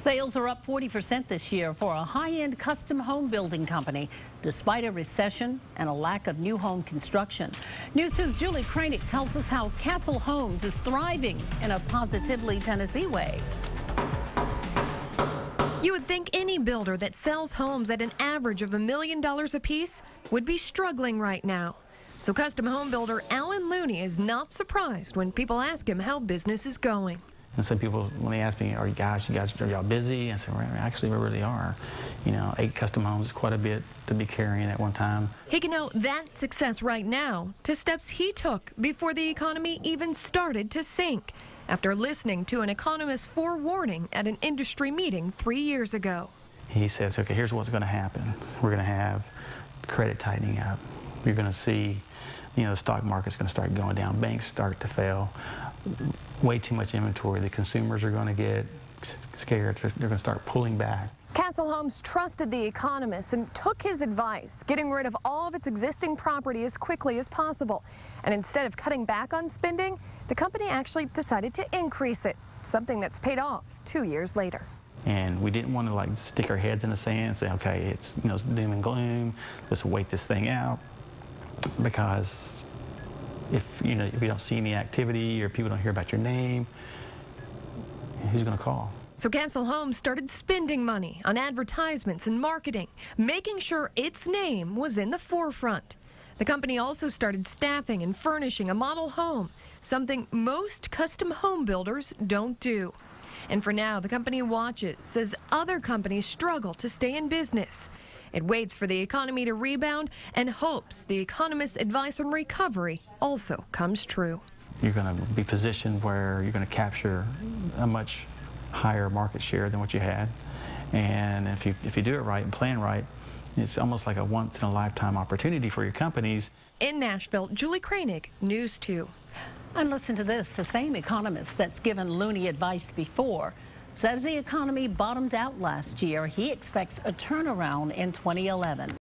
Sales are up 40% this year for a high-end custom home building company, despite a recession and a lack of new home construction. News 2's Julie Kranick tells us how Castle Homes is thriving in a positively Tennessee way. You would think any builder that sells homes at an average of $1 million apiece would be struggling right now. So custom home builder Alan Looney is not surprised when people ask him how business is going. And some people, when they ask me, are y'all busy? I said, well, actually, we really are. You know, 8 custom homes is quite a bit to be carrying at one time. He can owe that success right now to steps he took before the economy even started to sink, after listening to an economist's forewarning at an industry meeting 3 years ago. He says, okay, here's what's going to happen. We're going to have credit tightening up. You're going to see, the stock market's going to start going down. Banks start to fail. Way too much inventory. The consumers are going to get scared. They're going to start pulling back. Castle Homes trusted the economist and took his advice, getting rid of all of its existing property as quickly as possible. And instead of cutting back on spending, the company actually decided to increase it, something that's paid off 2 years later. And we didn't want to stick our heads in the sand and say, okay, it's doom and gloom. Let's wait this thing out, because if you don't see any activity or people don't hear about your name, who's going to call? So Castle Homes started spending money on advertisements and marketing, making sure its name was in the forefront. The company also started staffing and furnishing a model home, something most custom home builders don't do. And for now, the company watches as other companies struggle to stay in business. It waits for the economy to rebound and hopes the economist's advice on recovery also comes true. You're going to be positioned where you're going to capture a much higher market share than what you had. And if you do it right and plan right, it's almost like a once-in-a-lifetime opportunity for your companies. In Nashville, Julie Kranick, News 2. And listen to this, the same economist that's given Looney advice before says the economy bottomed out last year. He expects a turnaround in 2011.